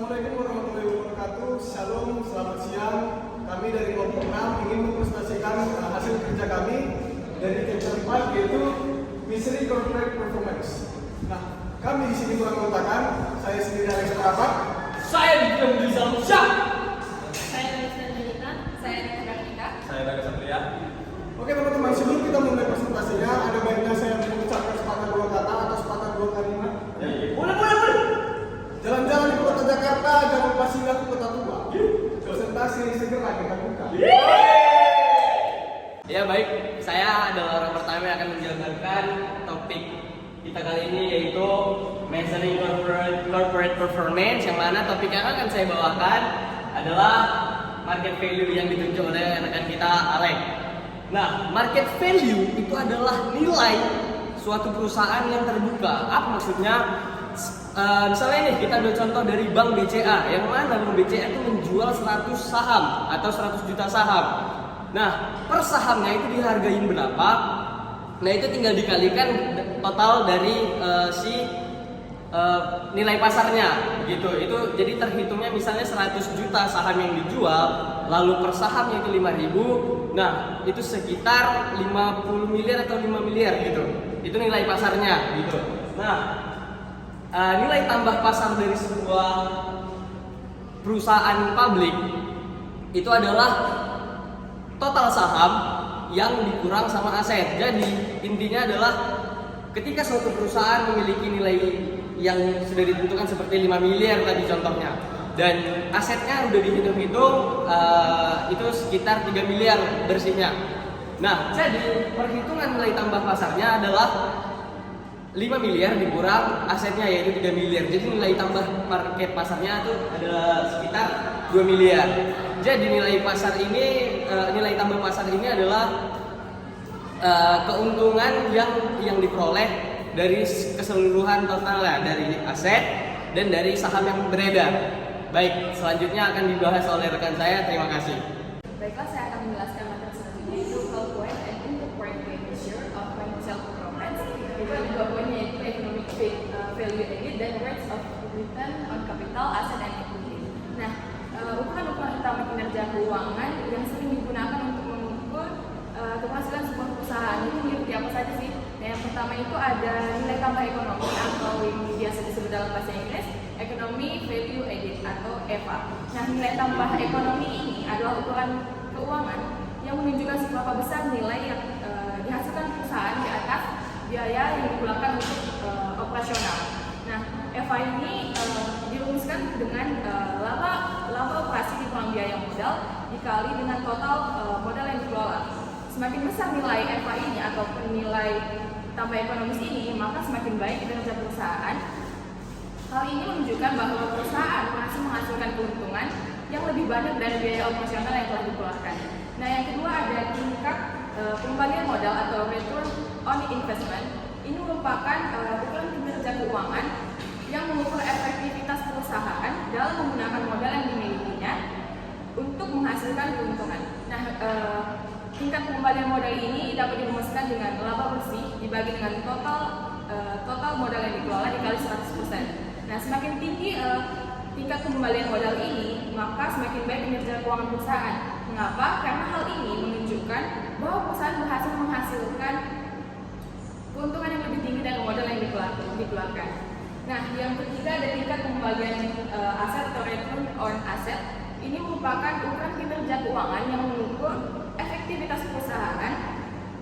Assalamualaikum warahmatullahi wabarakatuh. Shalom, selamat siang. Kami dari kelompok 6 ingin mempresentasikan hasil kerja kami dari chapter 4, yaitu Misery Corporate Performance. Nah, kami di sini beranggotakan, saya sendiri Alex Rapat. Saya Dikram Rizal Syah. Saya Lisa Melita. Saya Rika Rika. Saya Raga Satria. Oke teman-teman, sebelum kita mulai presentasinya, ada baiknya saya mengucapkan sepatah dua kata atau sepatah dua kalimat. Boleh. Jalan-jalan di kota Jakarta, jangan lupa singgah ke kota tua. Presentasi segera kita buka. Ya baik, saya adalah orang pertama yang akan menjabarkan topik kita kali ini, yaitu Measuring Corporate Performance, yang mana topik yang akan saya bawakan adalah market value yang ditunjuk oleh rekan kita Alex. Nah, market value itu adalah nilai suatu perusahaan yang terbuka. Apa maksudnya? Misalnya nih, kita ambil contoh dari Bank BCA, yang mana Bank BCA itu menjual 100 saham atau 100 juta saham. Nah, per sahamnya itu dihargai berapa? Nah, itu tinggal dikalikan total dari nilai pasarnya, gitu. Itu jadi terhitungnya misalnya 100 juta saham yang dijual, lalu per sahamnya itu 5.000. Nah, itu sekitar 50 miliar atau 5 miliar gitu. Itu nilai pasarnya, gitu. Nah, nilai tambah pasar dari sebuah perusahaan publik itu adalah total saham yang dikurang sama aset. Jadi intinya adalah ketika suatu perusahaan memiliki nilai yang sudah ditentukan seperti 5 miliar tadi contohnya, dan asetnya udah dihitung-hitung itu sekitar 3 miliar bersihnya. Nah, jadi perhitungan nilai tambah pasarnya adalah 5 miliar dikurang asetnya, yaitu 3 miliar. Jadi nilai tambah market pasarnya itu adalah sekitar 2 miliar. Jadi nilai pasar ini, nilai tambah pasar ini adalah keuntungan yang diperoleh dari keseluruhan totalnya, dari aset dan dari saham yang beredar. Baik, selanjutnya akan dibahas oleh rekan saya. Terima kasih. Baiklah, saya akan menjelaskan materi selanjutnya, yaitu calculate and incorporate measure of financial performance. Itu ada dua poin, yaitu economic value added dan rates of return on capital, asset and equity. Nah, ukuran-ukuran utama kinerja keuangan yang sering digunakan untuk mengukur keberhasilan sebuah perusahaan itu meliputi apa saja sih? Nah, yang pertama itu ada nilai tambah ekonomi atau yang biasa disebut dalam bahasa Inggris Economic Value Added atau EVA. Nah, nilai tambah ekonomi ini adalah ukuran keuangan yang menunjukkan seberapa besar nilai yang dihasilkan perusahaan di atas biaya yang dikeluarkan untuk operasional. Nah, EVA ini dirumuskan dengan laba operasi dikurangi biaya modal dikali dengan total modal yang dikelola. Semakin besar nilai EVA ini ataupun nilai tambah ekonomis ini, maka semakin baik kinerja perusahaan. Hal ini menunjukkan bahwa perusahaan masih menghasilkan keuntungan yang lebih banyak dari biaya operasional yang telah dikeluarkan. Nah, yang kedua ada tingkat pengembalian modal atau return on investment. Ini merupakan ukuran kinerja keuangan yang mengukur efektivitas perusahaan dalam menggunakan modal yang dimilikinya untuk menghasilkan keuntungan. Nah, tingkat pengembalian modal ini dapat dirumuskan dengan laba bersih dibagi dengan total modal yang dikelola dikali 100%. Nah, semakin tinggi tingkat pengembalian modal ini, maka semakin baik kinerja keuangan perusahaan. Mengapa? Karena hal ini menunjukkan bahwa perusahaan berhasil menghasilkan keuntungan yang lebih tinggi dari modal yang dikeluarkan. Nah, yang ketiga ada tingkat pengembalian aset atau return on asset. Ini merupakan ukuran kinerja keuangan yang mengukur efektivitas perusahaan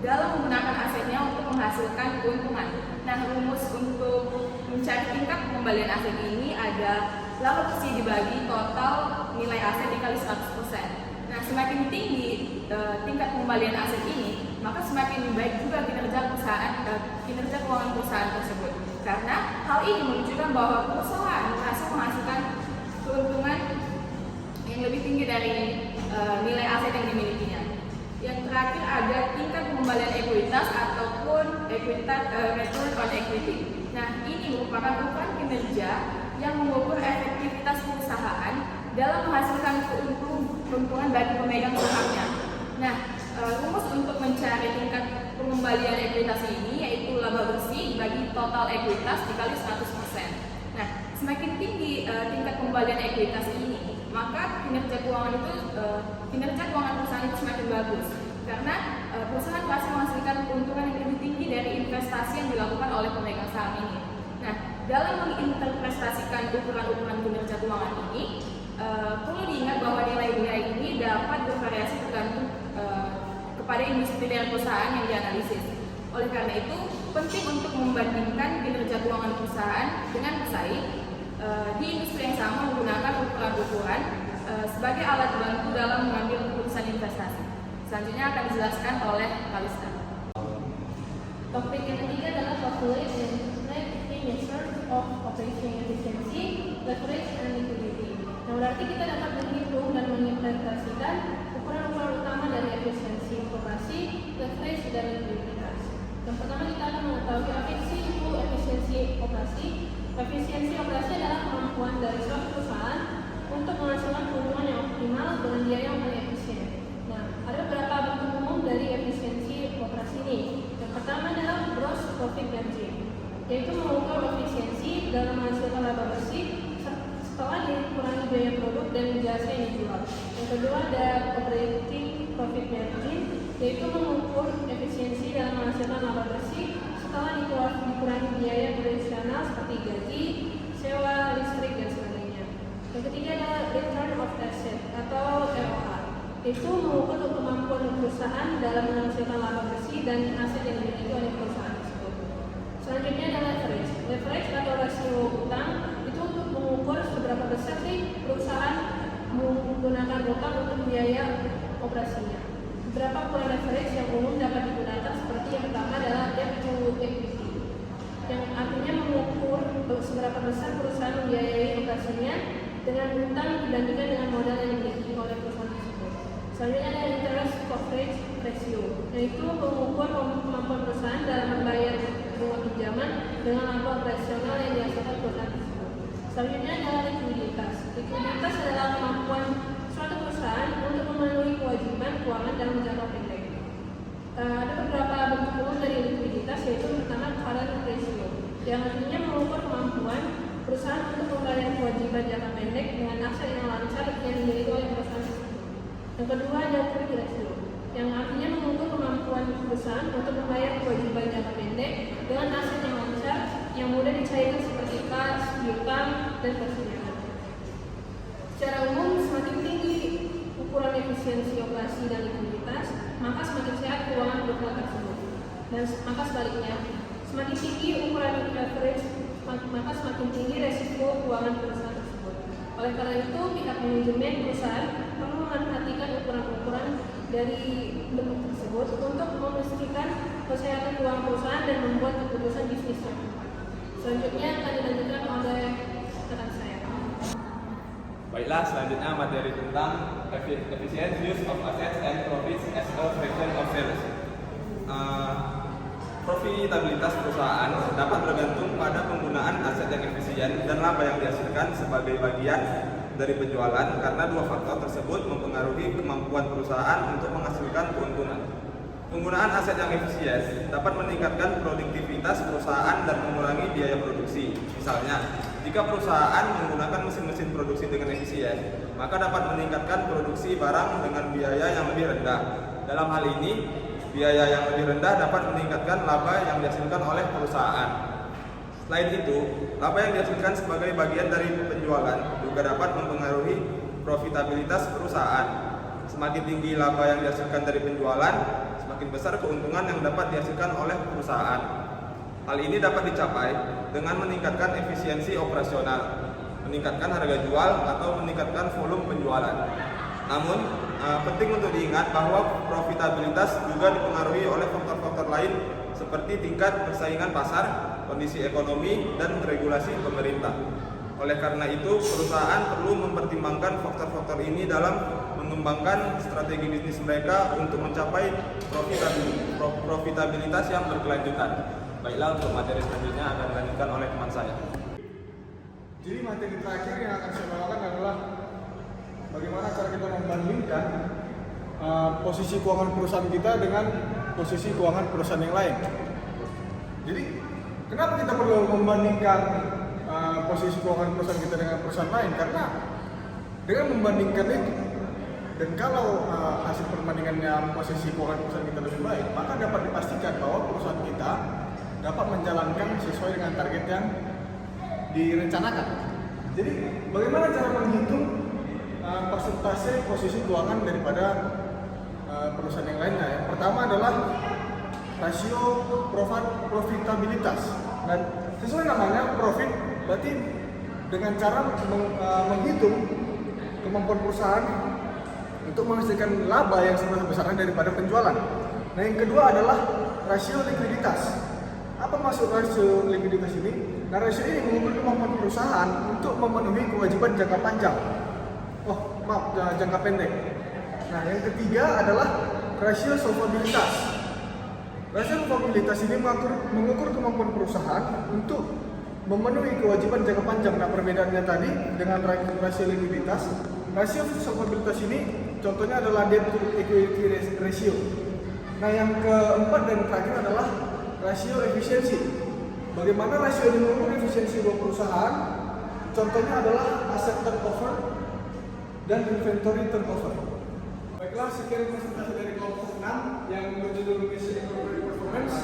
dalam menggunakan asetnya untuk menghasilkan keuntungan. Nah, rumus untuk mencari tingkat pengembalian aset ini ada laba bersih dibagi total nilai aset dikali 100%. Nah, semakin tinggi tingkat pengembalian aset ini, maka semakin baik juga kinerja keuangan perusahaan tersebut. Karena hal ini menunjukkan bahwa perusahaan berhasil menghasilkan keuntungan yang lebih tinggi dari nilai aset yang dimilikinya. Yang terakhir ada tingkat pengembalian ekuitas ataupun return on equity. Nah, ini merupakan ukuran kinerja yang mengukur efektivitas perusahaan dalam menghasilkan keuntungan bagi pemegang sahamnya. Nah, rumus untuk mencari tingkat pengembalian ekuitas ini yaitu laba bersih bagi total ekuitas dikali 100%. Nah, semakin tinggi tingkat pengembalian pengembalian ekuitas ini, maka kinerja keuangan perusahaan itu semakin bagus karena perusahaan pasti menghasilkan keuntungan yang lebih tinggi dari investasi yang dilakukan oleh pemegang saham ini. Nah, dalam menginterpretasikan ukuran-ukuran kinerja keuangan ini, perlu diingat bahwa nilai-nilai ini dapat bervariasi tergantung kepada industri dan perusahaan yang dianalisis. Oleh karena itu, penting untuk membandingkan kinerja keuangan perusahaan dengan pesaing di industri yang sama menggunakan ukuran-ukuran sebagai alat bantu dalam mengambil keputusan investasi. Selanjutnya akan dijelaskan oleh Kalista. Topik yang ketiga adalah calculate and track key measures of operating efficiency, leverage, and liquidity. Nah, berarti kita dapat menghitung dan menginterpretasikan ukuran-ukuran utama dari efisiensi operasi, leverage, dan likuiditas. Yang pertama kita akan mengetahui apa sih itu efisiensi operasi. Efisiensi operasi adalah kemampuan dari suatu perusahaan untuk menghasilkan keuntungan yang optimal dengan biaya yang paling efisien. Nah, ada beberapa bentuk umum dari efisiensi operasi ini. Yang pertama adalah gross profit margin, yaitu mengukur efisiensi dalam menghasilkan laba bersih setelah dikurangi biaya produk dan jasa yang dijual. Yang kedua ada operating profit margin, yaitu mengukur efisiensi dalam menghasilkan laba bersih setelah dikurangi biaya operasional seperti gaji, sewa, listrik, dan sebagainya. Yang ketiga adalah return of asset atau ROA, yaitu mengukur kemampuan perusahaan dalam menghasilkan laba bersih dan aset yang dimiliki oleh perusahaan tersebut. Selanjutnya adalah leverage. Leverage atau rasio utang itu untuk mengukur seberapa besar sih perusahaan menggunakan utang untuk biaya operasinya. Beberapa ukuran leverage yang umum dapat digunakan seperti yang pertama adalah debt to equity, yang artinya mengukur seberapa besar perusahaan membiayai operasinya dengan utang dibandingkan dengan modal yang dimiliki oleh perusahaan tersebut. Selanjutnya ada interest coverage ratio, yaitu mengukur kemampuan perusahaan dalam membayar bunga pinjaman dengan laba operasional yang dihasilkan perusahaan tersebut. Selanjutnya adalah likuiditas. Likuiditas adalah kemampuan suatu perusahaan untuk memenuhi kewajiban keuangan dalam jangka pendek. Ada beberapa bentuk umum dari likuiditas, yaitu pertama current ratio, yang artinya mengukur kemampuan perusahaan untuk membayar kewajiban jangka pendek dengan aset yang lancar yang dimiliki oleh perusahaan tersebut. Yang kedua ada quick ratio, yang artinya mengukur kemampuan perusahaan untuk membayar kewajiban jangka pendek dengan aset yang lancar yang mudah dicairkan seperti kas, piutang, dan perseroan. Secara umum, semakin tinggi ukuran efisiensi operasi dan likuiditas, maka semakin sehat keuangan perusahaan tersebut. Dan maka sebaliknya, semakin tinggi ukuran leverage, maka semakin tinggi resiko keuangan perusahaan tersebut. Oleh karena itu, pihak manajemen perusahaan perlu memperhatikan ukuran-ukuran dari bentuk tersebut untuk memastikan kesehatan keuangan perusahaan dan membuat keputusan bisnis yang tepat. Selanjutnya akan dilanjutkan oleh rekan saya. Baiklah, selanjutnya materi tentang efficient use of assets and profits as a fraction of sales. Profitabilitas perusahaan dapat bergantung pada penggunaan aset yang efisien dan laba yang dihasilkan sebagai bagian dari penjualan, karena dua faktor tersebut mempengaruhi kemampuan perusahaan untuk menghasilkan keuntungan. Penggunaan aset yang efisien dapat meningkatkan produktivitas perusahaan dan mengurangi biaya produksi. Misalnya, jika perusahaan menggunakan mesin-mesin produksi dengan efisien, maka dapat meningkatkan produksi barang dengan biaya yang lebih rendah. Dalam hal ini, biaya yang lebih rendah dapat meningkatkan laba yang dihasilkan oleh perusahaan. Selain itu, laba yang dihasilkan sebagai bagian dari penjualan juga dapat mempengaruhi profitabilitas perusahaan. Semakin tinggi laba yang dihasilkan dari penjualan, semakin besar keuntungan yang dapat dihasilkan oleh perusahaan. Hal ini dapat dicapai dengan meningkatkan efisiensi operasional, meningkatkan harga jual, atau meningkatkan volume penjualan. Namun, penting untuk diingat bahwa profitabilitas juga dipengaruhi oleh faktor-faktor lain seperti tingkat persaingan pasar, kondisi ekonomi, dan regulasi pemerintah. Oleh karena itu, perusahaan perlu mempertimbangkan faktor-faktor ini dalam mengembangkan strategi bisnis mereka untuk mencapai profitabilitas yang berkelanjutan. Baiklah, untuk materi selanjutnya akan dilanjutkan oleh teman saya. Jadi materi terakhir yang akan saya bawakan adalah bagaimana cara kita membandingkan posisi keuangan perusahaan kita dengan posisi keuangan perusahaan yang lain. Jadi, kenapa kita perlu membandingkan posisi keuangan perusahaan kita dengan perusahaan lain, karena dengan membandingkan itu, dan kalau hasil perbandingannya posisi keuangan perusahaan kita lebih baik, maka dapat dipastikan bahwa perusahaan kita dapat menjalankan sesuai dengan target yang direncanakan. Jadi bagaimana cara menghitung persentase posisi keuangan daripada perusahaan yang lainnya? Yang pertama adalah rasio profitabilitas. Dan sesuai namanya profit, berarti dengan cara menghitung kemampuan perusahaan untuk menghasilkan laba yang sebesar-besarnya daripada penjualan. Nah, yang kedua adalah rasio likuiditas. Apa maksud rasio likuiditas ini? Nah, rasio ini mengukur kemampuan perusahaan untuk memenuhi kewajiban jangka panjang. Jangka pendek. Nah, yang ketiga adalah rasio solvabilitas. Rasio solvabilitas ini mengukur kemampuan perusahaan untuk memenuhi kewajiban jangka panjang. Nah, perbedaannya tadi dengan rasio likuiditas. Rasio solvabilitas ini contohnya adalah debt to equity ratio. Nah, yang keempat dan terakhir adalah rasio efisiensi. Bagaimana rasio ini mengukur efisiensi sebuah perusahaan? Contohnya adalah asset turnover dan inventory turnover. Baiklah, sekian presentasi dari kelompok 6 yang berjudul Mission Corporate Performance.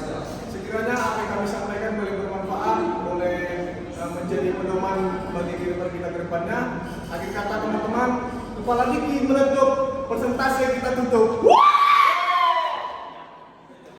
Sekiranya apa yang kami sampaikan boleh bermanfaat, boleh menjadi pedoman bagi kehidupan kita ke depannya. Akhir kata teman-teman, kepala diki meletup, persentase kita tutup.